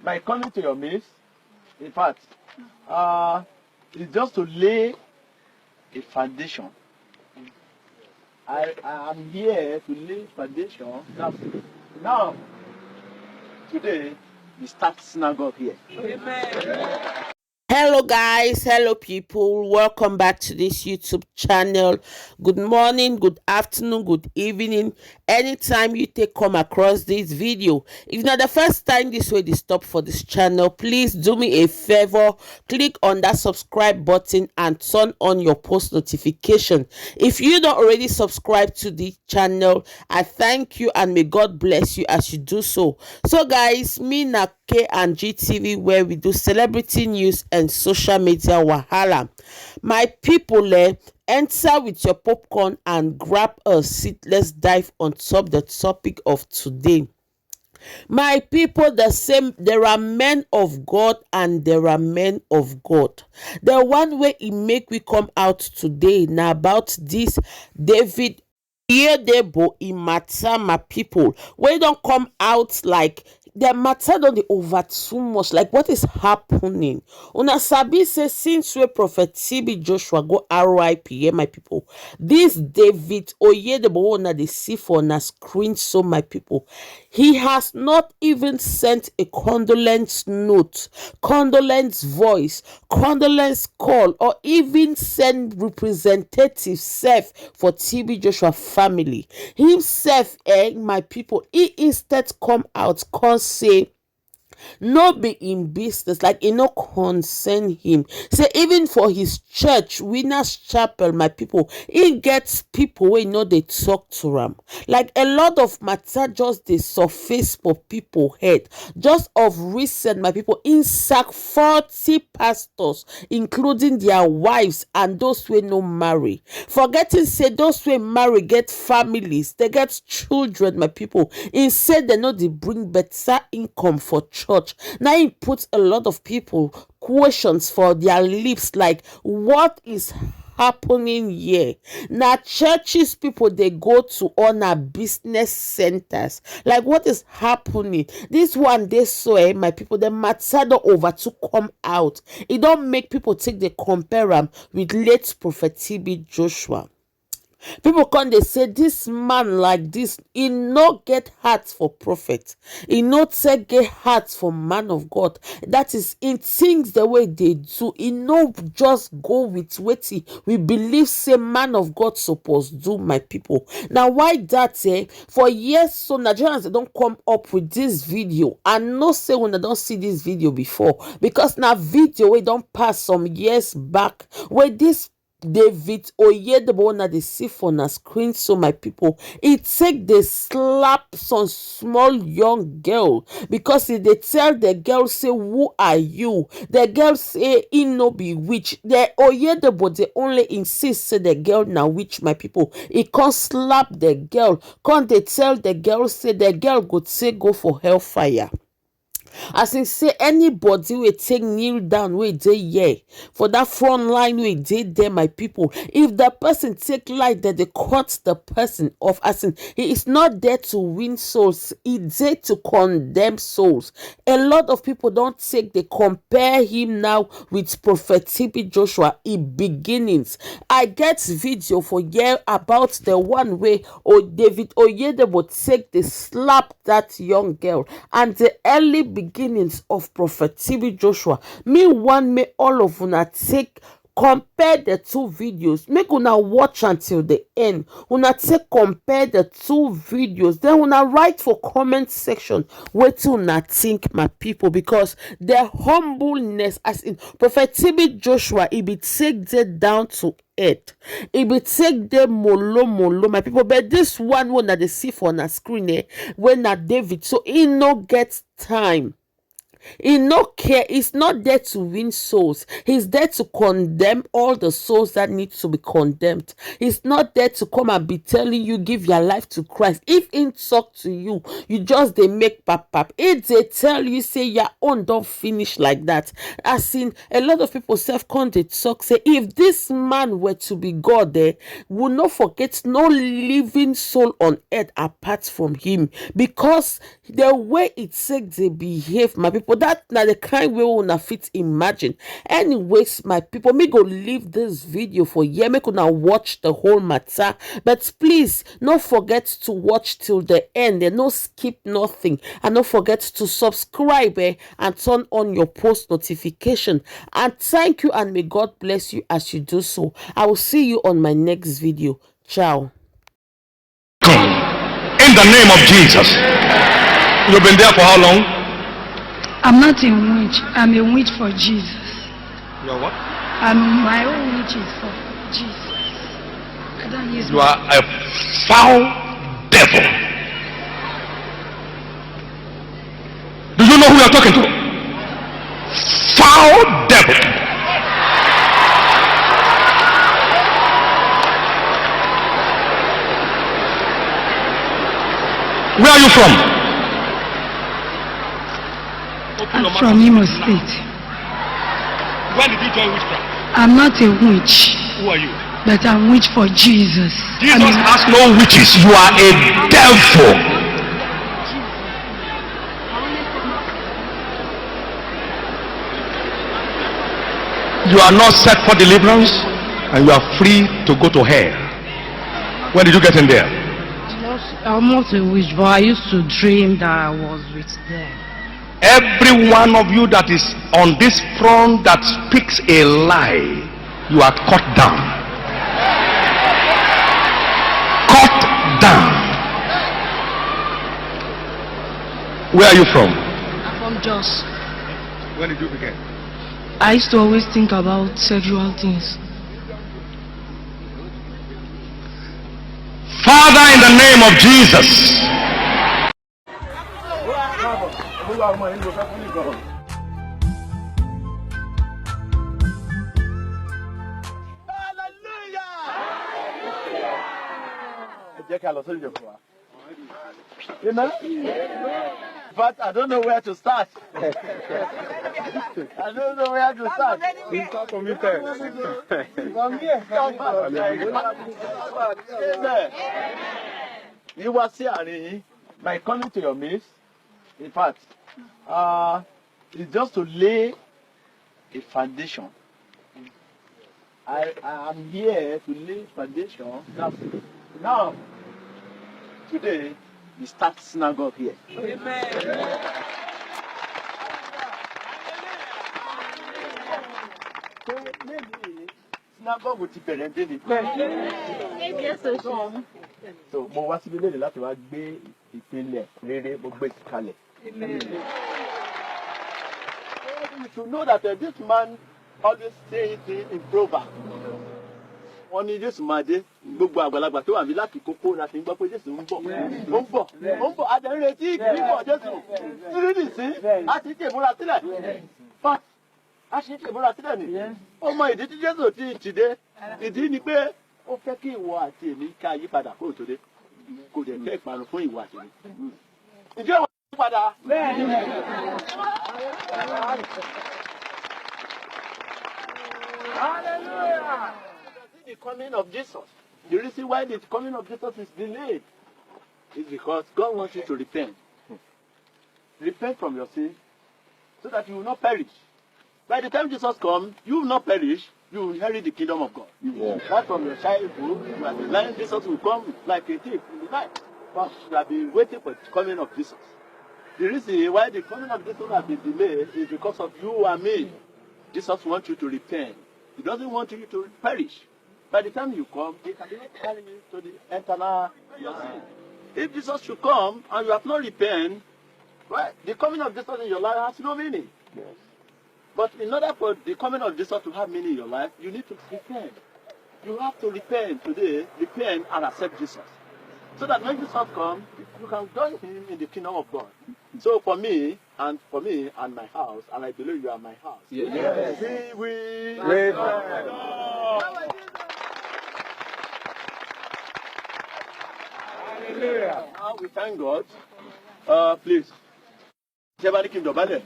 my coming to your midst, in fact, is just to lay a foundation. I am here to lay foundation. Now, today, we start synagogue here. Amen. Hello guys, hello people, welcome back to this YouTube channel. Good morning, good afternoon, good evening, anytime you come across this video. If not the first time this way to stop for this channel, please do me a favor, click on that subscribe button and turn on your post notification. If you don't already subscribe to the channel, I thank you and may God bless you as you do so. So guys, me na K&G TV, where we do celebrity news and social media wahala. My people, enter with your popcorn and grab a seat. Let's dive on top the topic of today. My people, there are men of God and there are men of God. The one way it make we come out today now about this David Oyedepo in matter, my people. We don't come out like the matter don't over too much. Like what is happening? Una sabi say since we Prophet TB Joshua go RIP, my people. This David Oyedepo na they see for na screen, so my people. He has not even sent a condolence note, condolence voice, condolence call, or even send representative self for TB Joshua family. Himself, my people, he instead come out, say no be in business, like it no concern him. Say even for his church, Winners Chapel, my people, he gets people wey know they talk to him. Like a lot of matter just they surface for people head. Just of recent, my people, in sack 40 pastors, including their wives and those who no marry. Forgetting say those who marry get families, they get children, my people. Instead, they know they bring better income for church. Now it puts a lot of people questions for their lips, like what is happening here? Now churches people they go to honor business centers. Like what is happening? This one they saw, my people, the matter don't over to come out. It don't make people take the compare them with late Prophet TB Joshua. People come they say this man like this, he no get heart for prophet, he no take get heart for man of God. That is in things the way they do, he no just go with wetin we believe say man of God supposed do, my people. Now why that for years so Nigerians they don't come up with this video and no say when they don't see this video before, because now video we don't pass some years back where this David Oyedepo na they see for na screen, so my people, it take they slap some small young girl because they tell the girl say who are you? The girl say he no be witch. The Oyedepo they only insist say the girl na witch, my people. He can't slap the girl. Can't they tell the girl say the girl go say go for hellfire? As in say anybody will take kneel down wey dey here for that front line wey dey there, my people. If the person take light that they cut the person off, as in he is not there to win souls, he there to condemn souls. A lot of people don't take, they compare him now with Prophet TB Joshua in beginnings. I get video for here about the one way David Oyedepo take the slap that young girl and the early beginnings of Prophet TB Joshua. Me one may all of una take compare the two videos, make una watch until the end. Una take compare the two videos, then una write for comment section what una think, my people, because the humbleness, as in Prophet TB Joshua, he be take them down to earth. It be take them molo, my people. But this one that they see for on a screen, when na David, so he no get time. He no care. He's not there to win souls. He's there to condemn all the souls that need to be condemned. He's not there to come and be telling you give your life to Christ. If he talk to you, you just they make pap. If they tell you say your own don't finish like that. As in a lot of people self-con they talk say if this man were to be God, they will not forget no living soul on earth apart from him, because the way it says they behave, my people. but that na the kind way una fit imagine. Anyways, my people, me go leave this video for here, make una watch the whole matter, but please no forget to watch till the end and no skip nothing, and don't forget to subscribe and turn on your post notification. And thank you, and may God bless you as you do so. I will see you on my next video. Ciao. In the name of Jesus. You've been there for how long? I'm not a witch. I'm a witch for Jesus. You are what? My own witch is for Jesus. I don't use. You are a foul devil. Do you know who you are talking to? Foul devil. Where are you from? I'm from Imo State. When did you join witchcraft? I'm not a witch, Who are you? but I'm witch for Jesus. Jesus has no witches. You are a devil. You are not set for deliverance, and you are free to go to hell. When did you get in there? I'm not a witch, but I used to dream that I was with them. Every one of you that is on this front that speaks a lie, you are cut down. Cut down. Where are you from? I'm from Jos. When did you begin? I used to always think about sexual things. Father, in the name of Jesus. Amen. But I don't know where to start. I don't know where to start. From here. You were saying by coming to your midst, in fact, it's just to lay a foundation. I am here to lay foundation. Now, today, we start synagogue here. Amen. So maybe synagogue will be better. So mo wá síbi lónìí láti wá gbé ìpìlẹ̀ rere mo gbé kalẹ̀. You should know that this man always say it in Proverbs. Wọ́n ní Jésù máa dé, gbogbo àgbàlagbà tó wà ní láti kókó láti gbọ́ pé Jésù ń bọ̀. Ó ń bọ̀, adẹ̀rẹ̀tí ìgbìmọ̀ Jésù. Tírínì sí, a ti ṣe ìmúra sílẹ̀. But a ṣe ìmúra sílẹ̀ ni. Ó mọ ìdí tí Jésù ti dé. Ìdí ni pé ó fẹ́ kí ìwọ àti èmi ká yí padà kó tó dé. Kò dẹ̀ fẹ́ ìparun fún ìwọ àti èmi. Ǹjẹ́ ìwọ yí padà? Hallelujah! The coming of Jesus. The reason why the coming of Jesus is delayed is because God wants you to repent. Repent from your sin so that you will not perish. By the time Jesus comes, you will not perish, you will inherit the kingdom of God. Yeah. Right from your childhood, you have been learning Jesus will come like a thief in the night. But you have been waiting for the coming of Jesus. The reason why the coming of Jesus has been delayed is because of you and me. Jesus wants you to repent. He doesn't want you to perish. By the time you come, he can even carry you to the eternal sin. If Jesus should come and you have not repented, right, the coming of Jesus in your life has no meaning. Yes. But in order for the coming of Jesus to have meaning in your life, you need to repent. You have to repent today, repent and accept Jesus. So that when Jesus comes, you can join him in the kingdom of God. So for me and my house, and I believe you are my house. Yes. We will. Hallelujah. Now we thank God. Please. Everybody keep the ballet.